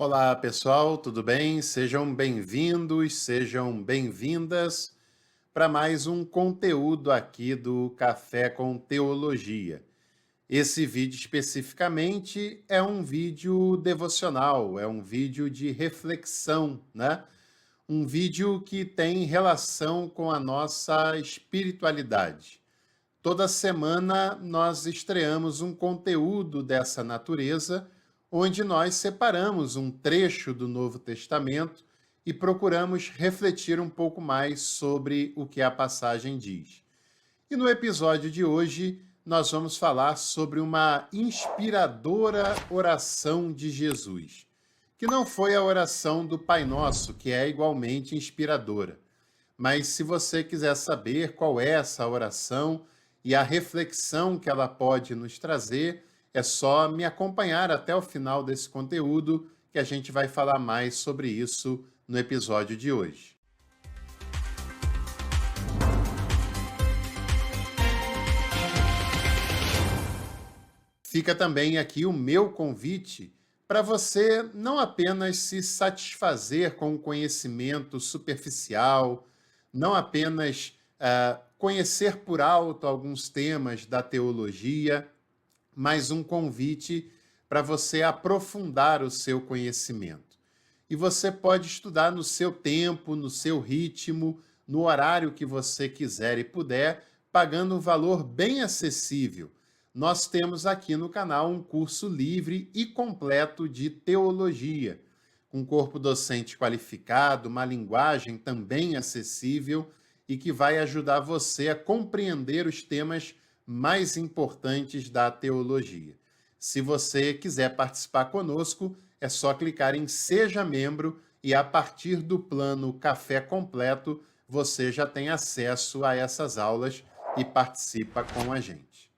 Olá, pessoal, tudo bem? Sejam bem-vindos, sejam bem-vindas para mais um conteúdo aqui do Café com Teologia. Esse vídeo especificamente é um vídeo devocional, é um vídeo de reflexão, né? Um vídeo que tem relação com a nossa espiritualidade. Toda semana nós estreamos um conteúdo dessa natureza, onde nós separamos um trecho do Novo Testamento e procuramos refletir um pouco mais sobre o que a passagem diz. E no episódio de hoje, nós vamos falar sobre uma inspiradora oração de Jesus, que não foi a oração do Pai Nosso, que é igualmente inspiradora. Mas se você quiser saber qual é essa oração e a reflexão que ela pode nos trazer, é só me acompanhar até o final desse conteúdo, que a gente vai falar mais sobre isso no episódio de hoje. Fica também aqui o meu convite para você não apenas se satisfazer com o conhecimento superficial, não apenas conhecer por alto alguns temas da teologia, mas um convite para você aprofundar o seu conhecimento. E você pode estudar no seu tempo, no seu ritmo, no horário que você quiser e puder, pagando um valor bem acessível. Nós temos aqui no canal um curso livre e completo de teologia, com corpo docente qualificado, uma linguagem também acessível e que vai ajudar você a compreender os temas mais importantes da teologia. Se você quiser participar conosco, é só clicar em Seja Membro e a partir do plano Café Completo, você já tem acesso a essas aulas e participa com a gente.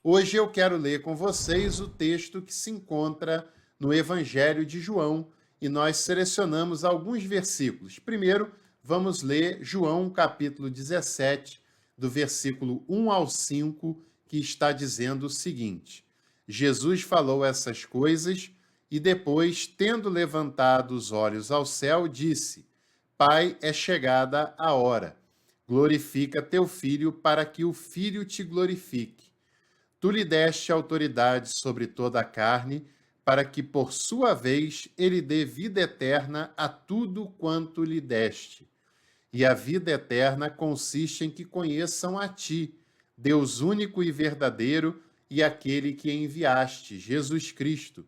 Hoje eu quero ler com vocês o texto que se encontra no Evangelho de João e nós selecionamos alguns versículos. Primeiro, vamos ler João capítulo 17, do versículo 1 ao 5, que está dizendo o seguinte: Jesus falou essas coisas e depois, tendo levantado os olhos ao céu, disse: Pai, é chegada a hora. Glorifica teu filho, para que o filho te glorifique. Tu lhe deste autoridade sobre toda a carne, para que por sua vez ele dê vida eterna a tudo quanto lhe deste. E a vida eterna consiste em que conheçam a ti, Deus único e verdadeiro, e aquele que enviaste, Jesus Cristo.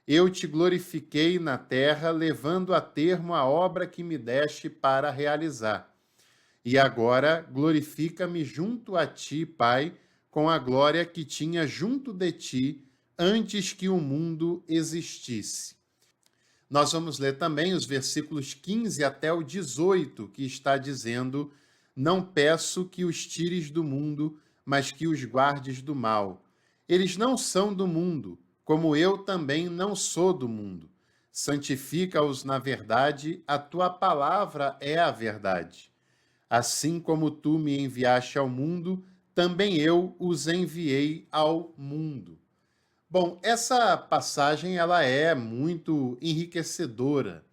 Eu te glorifiquei na terra, levando a termo a obra que me deste para realizar. E agora glorifica-me junto a ti, Pai, com a glória que tinha junto de ti antes que o mundo existisse. Nós vamos ler também os versículos 15 até o 18, que está dizendo: Não peço que os tires do mundo, mas que os guardes do mal. Eles não são do mundo, como eu também não sou do mundo. Santifica-os na verdade, a tua palavra é a verdade. Assim como tu me enviaste ao mundo, também eu os enviei ao mundo. Bom, essa passagem ela é muito enriquecedora.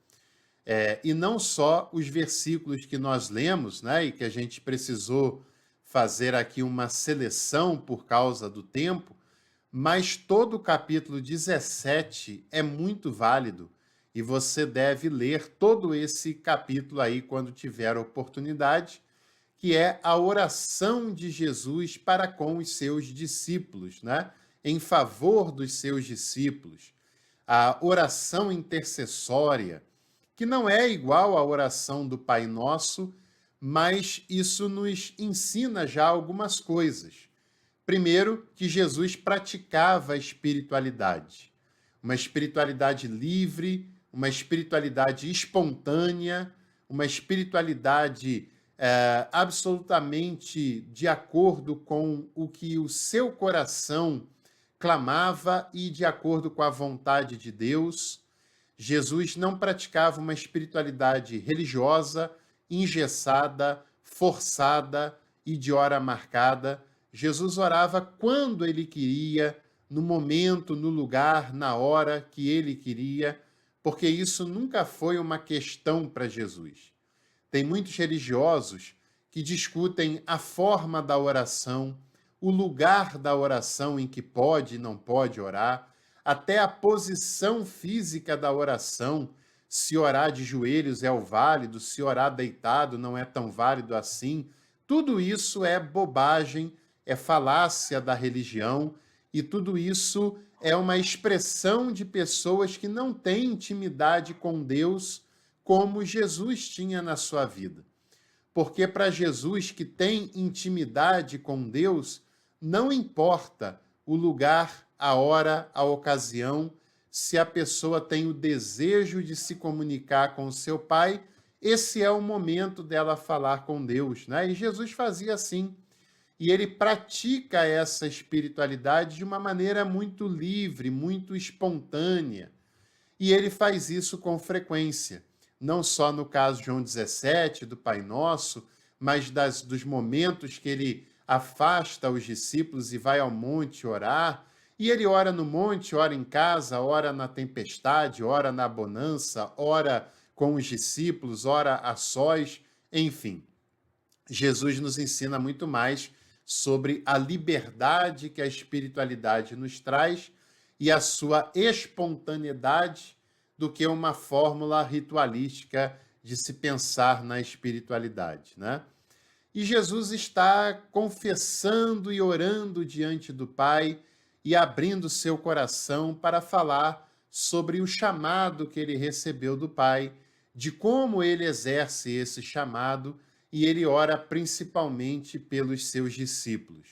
E não só os versículos que nós lemos, né, e que a gente precisou fazer aqui uma seleção por causa do tempo, mas todo o capítulo 17 é muito válido e você deve ler todo esse capítulo aí quando tiver oportunidade, que é a oração de Jesus para com os seus discípulos, né? Em favor dos seus discípulos. A oração intercessória, que não é igual à oração do Pai Nosso, mas isso nos ensina já algumas coisas. Primeiro, que Jesus praticava a espiritualidade. Uma espiritualidade livre, uma espiritualidade espontânea, uma espiritualidade absolutamente de acordo com o que o seu coração clamava e de acordo com a vontade de Deus. Jesus não praticava uma espiritualidade religiosa, engessada, forçada e de hora marcada. Jesus orava quando ele queria, no momento, no lugar, na hora que ele queria, porque isso nunca foi uma questão para Jesus. Tem muitos religiosos que discutem a forma da oração, o lugar da oração em que pode e não pode orar, até a posição física da oração. Se orar de joelhos é o válido, se orar deitado não é tão válido assim. Tudo isso é bobagem, é falácia da religião, e tudo isso é uma expressão de pessoas que não têm intimidade com Deus como Jesus tinha na sua vida. Porque para Jesus, que tem intimidade com Deus, não importa o lugar, a hora, a ocasião, se a pessoa tem o desejo de se comunicar com o seu Pai, esse é o momento dela falar com Deus, né? E Jesus fazia assim. E ele pratica essa espiritualidade de uma maneira muito livre, muito espontânea. E ele faz isso com frequência, não só no caso de João 17, do Pai Nosso, mas dos momentos que ele afasta os discípulos e vai ao monte orar. E ele ora no monte, ora em casa, ora na tempestade, ora na bonança, ora com os discípulos, ora a sós, enfim. Jesus nos ensina muito mais sobre a liberdade que a espiritualidade nos traz e a sua espontaneidade do que uma fórmula ritualística de se pensar na espiritualidade, né? E Jesus está confessando e orando diante do Pai e abrindo seu coração para falar sobre o chamado que ele recebeu do Pai, de como ele exerce esse chamado, e ele ora principalmente pelos seus discípulos.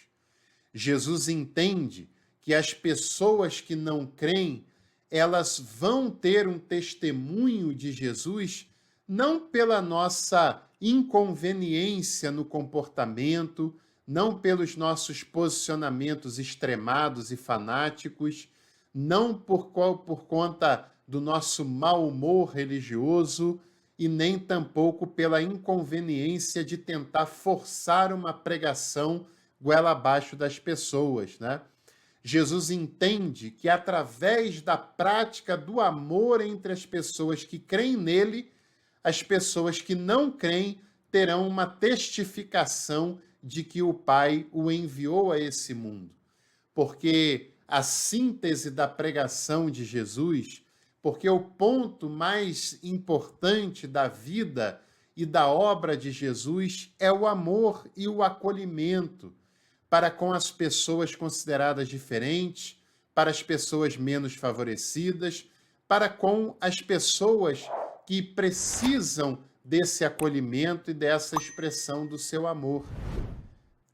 Jesus entende que as pessoas que não creem, elas vão ter um testemunho de Jesus não pela nossa inconveniência no comportamento, não pelos nossos posicionamentos extremados e fanáticos, não por conta do nosso mau humor religioso e nem tampouco pela inconveniência de tentar forçar uma pregação goela abaixo das pessoas, né? Jesus entende que através da prática do amor entre as pessoas que creem nele, as pessoas que não creem terão uma testificação de que o Pai o enviou a esse mundo. Porque a síntese da pregação de Jesus, porque o ponto mais importante da vida e da obra de Jesus é o amor e o acolhimento para com as pessoas consideradas diferentes, para as pessoas menos favorecidas, para com as pessoas que precisam desse acolhimento e dessa expressão do seu amor.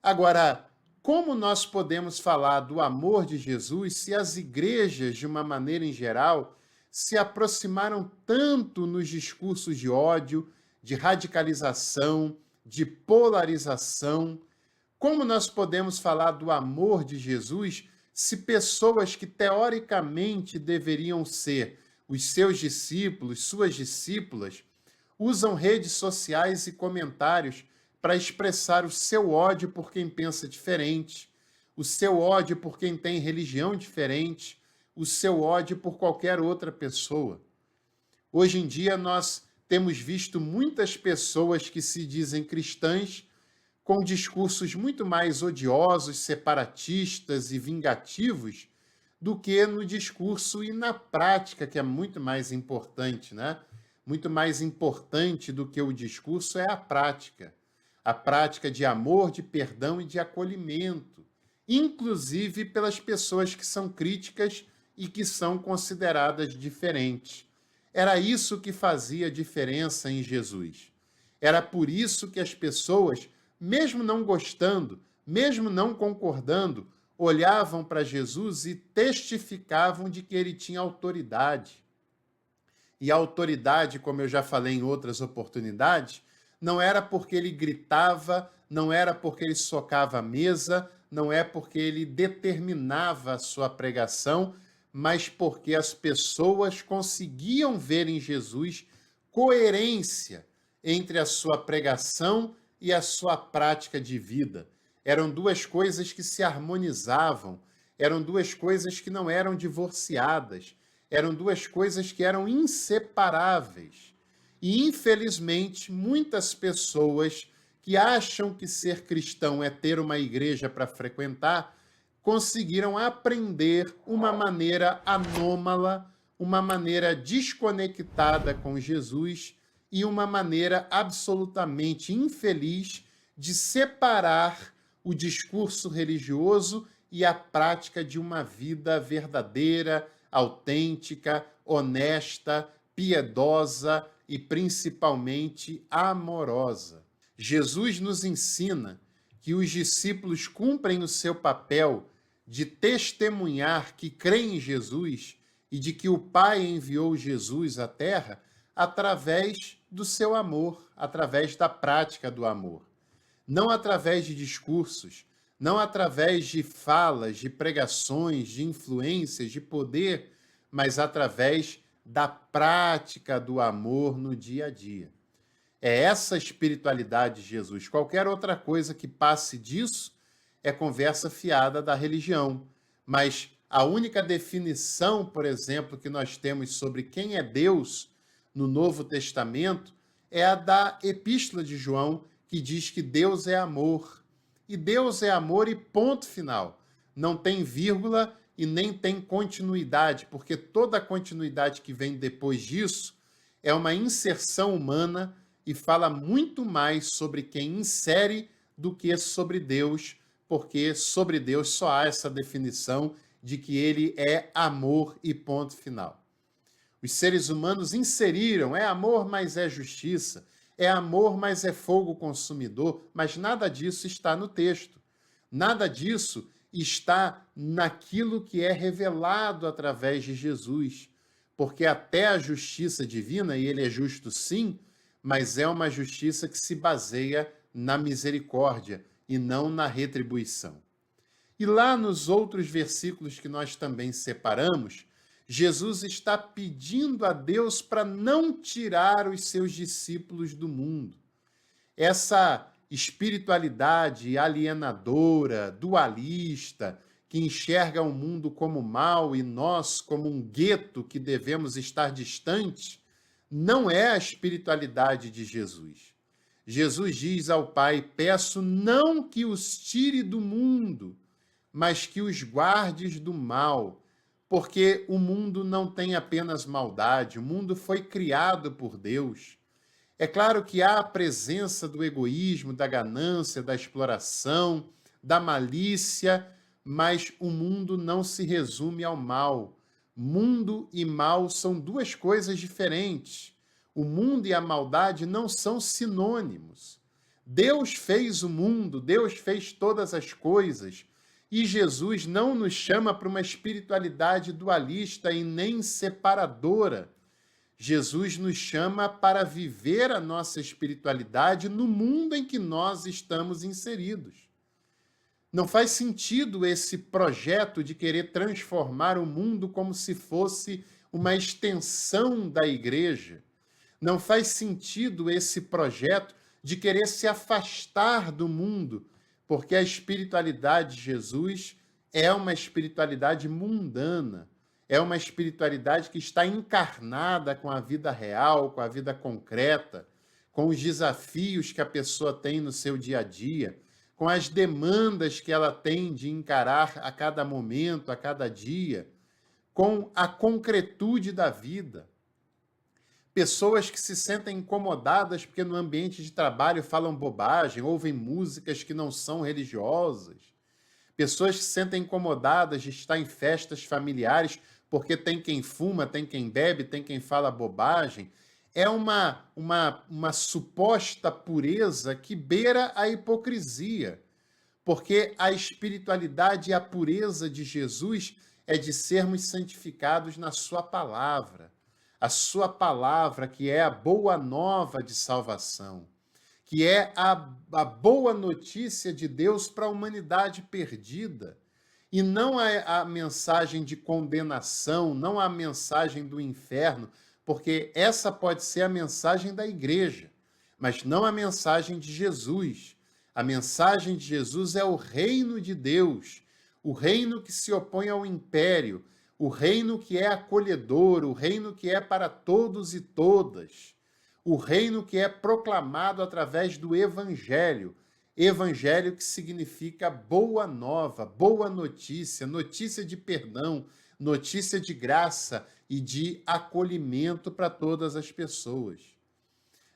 Agora, como nós podemos falar do amor de Jesus se as igrejas, de uma maneira em geral, se aproximaram tanto nos discursos de ódio, de radicalização, de polarização? Como nós podemos falar do amor de Jesus se pessoas que teoricamente deveriam ser os seus discípulos, suas discípulas, usam redes sociais e comentários para expressar o seu ódio por quem pensa diferente, o seu ódio por quem tem religião diferente, o seu ódio por qualquer outra pessoa? Hoje em dia nós temos visto muitas pessoas que se dizem cristãs com discursos muito mais odiosos, separatistas e vingativos do que no discurso e na prática, que é muito mais importante, né? Muito mais importante do que o discurso é a prática de amor, de perdão e de acolhimento, inclusive pelas pessoas que são críticas e que são consideradas diferentes. Era isso que fazia diferença em Jesus. Era por isso que as pessoas, mesmo não gostando, mesmo não concordando, olhavam para Jesus e testificavam de que ele tinha autoridade. E a autoridade, como eu já falei em outras oportunidades, não era porque ele gritava, não era porque ele socava a mesa, não é porque ele determinava a sua pregação, mas porque as pessoas conseguiam ver em Jesus coerência entre a sua pregação e a sua prática de vida. Eram duas coisas que se harmonizavam, eram duas coisas que não eram divorciadas, eram duas coisas que eram inseparáveis. E, infelizmente, muitas pessoas que acham que ser cristão é ter uma igreja para frequentar, conseguiram aprender uma maneira anômala, uma maneira desconectada com Jesus e uma maneira absolutamente infeliz de separar o discurso religioso e a prática de uma vida verdadeira, autêntica, honesta, piedosa e principalmente amorosa. Jesus nos ensina que os discípulos cumprem o seu papel de testemunhar que creem em Jesus e de que o Pai enviou Jesus à Terra através do seu amor, através da prática do amor. Não através de discursos, não através de falas, de pregações, de influências, de poder, mas através da prática do amor no dia a dia. É essa espiritualidade de Jesus. Qualquer outra coisa que passe disso é conversa fiada da religião. Mas a única definição, por exemplo, que nós temos sobre quem é Deus no Novo Testamento é a da Epístola de João, que diz que Deus é amor. E Deus é amor e ponto final. Não tem vírgula e nem tem continuidade, porque toda a continuidade que vem depois disso é uma inserção humana e fala muito mais sobre quem insere do que sobre Deus, porque sobre Deus só há essa definição de que ele é amor e ponto final. Os seres humanos inseriram, é amor, mas é justiça, é amor, mas é fogo consumidor, mas nada disso está no texto. Nada disso está naquilo que é revelado através de Jesus, porque até a justiça divina, e ele é justo sim, mas é uma justiça que se baseia na misericórdia e não na retribuição. E lá nos outros versículos que nós também separamos, Jesus está pedindo a Deus para não tirar os seus discípulos do mundo. Essa espiritualidade alienadora, dualista, que enxerga o mundo como mal e nós como um gueto que devemos estar distantes, não é a espiritualidade de Jesus. Jesus diz ao Pai: peço não que os tire do mundo, mas que os guardes do mal, porque o mundo não tem apenas maldade, o mundo foi criado por Deus. É claro que há a presença do egoísmo, da ganância, da exploração, da malícia, mas o mundo não se resume ao mal. Mundo e mal são duas coisas diferentes. O mundo e a maldade não são sinônimos. Deus fez o mundo, Deus fez todas as coisas, e Jesus não nos chama para uma espiritualidade dualista e nem separadora. Jesus nos chama para viver a nossa espiritualidade no mundo em que nós estamos inseridos. Não faz sentido esse projeto de querer transformar o mundo como se fosse uma extensão da igreja. Não faz sentido esse projeto de querer se afastar do mundo, porque a espiritualidade de Jesus é uma espiritualidade mundana. É uma espiritualidade que está encarnada com a vida real, com a vida concreta, com os desafios que a pessoa tem no seu dia a dia, com as demandas que ela tem de encarar a cada momento, a cada dia, com a concretude da vida. Pessoas que se sentem incomodadas porque no ambiente de trabalho falam bobagem, ouvem músicas que não são religiosas. Pessoas que se sentem incomodadas de estar em festas familiares porque tem quem fuma, tem quem bebe, tem quem fala bobagem. É uma suposta pureza que beira a hipocrisia, porque a espiritualidade e a pureza de Jesus é de sermos santificados na sua palavra. A sua palavra, que é a boa nova de salvação, que é a boa notícia de Deus para a humanidade perdida, e não a mensagem de condenação, não a mensagem do inferno, porque essa pode ser a mensagem da igreja, mas não a mensagem de Jesus. A mensagem de Jesus é o reino de Deus, o reino que se opõe ao império, o reino que é acolhedor, o reino que é para todos e todas, o reino que é proclamado através do evangelho. Evangelho que significa boa nova, boa notícia, notícia de perdão, notícia de graça e de acolhimento para todas as pessoas.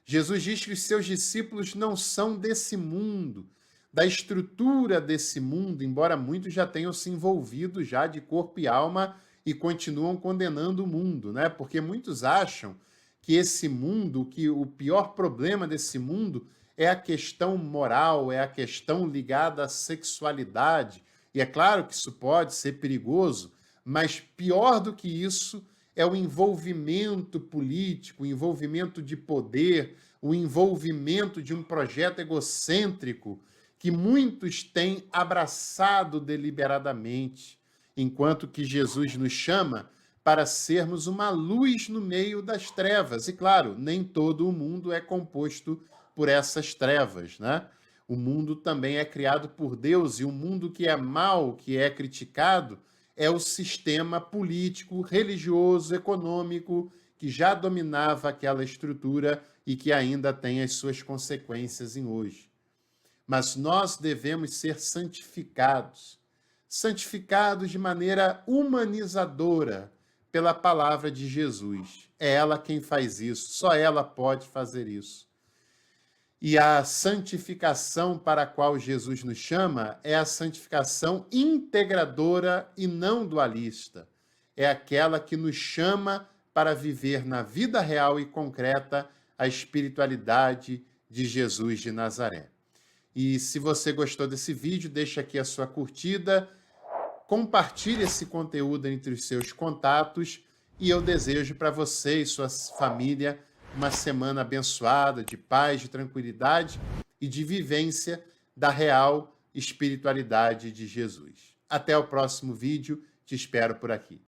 Jesus diz que os seus discípulos não são desse mundo, da estrutura desse mundo, embora muitos já tenham se envolvido já de corpo e alma e continuam condenando o mundo, né? Porque muitos acham que esse mundo, que o pior problema desse mundo é a questão moral, é a questão ligada à sexualidade. E é claro que isso pode ser perigoso, mas pior do que isso é o envolvimento político, o envolvimento de poder, o envolvimento de um projeto egocêntrico que muitos têm abraçado deliberadamente, enquanto que Jesus nos chama para sermos uma luz no meio das trevas. E claro, nem todo o mundo é composto por essas trevas, né? O mundo também é criado por Deus, e o mundo que é mau, que é criticado, é o sistema político, religioso, econômico, que já dominava aquela estrutura e que ainda tem as suas consequências em hoje. Mas nós devemos ser santificados, santificados de maneira humanizadora pela palavra de Jesus. É ela quem faz isso, só ela pode fazer isso. E a santificação para a qual Jesus nos chama é a santificação integradora e não dualista. É aquela que nos chama para viver na vida real e concreta a espiritualidade de Jesus de Nazaré. E se você gostou desse vídeo, deixa aqui a sua curtida, compartilhe esse conteúdo entre os seus contatos e eu desejo para você e sua família uma semana abençoada, de paz, de tranquilidade e de vivência da real espiritualidade de Jesus. Até o próximo vídeo, te espero por aqui.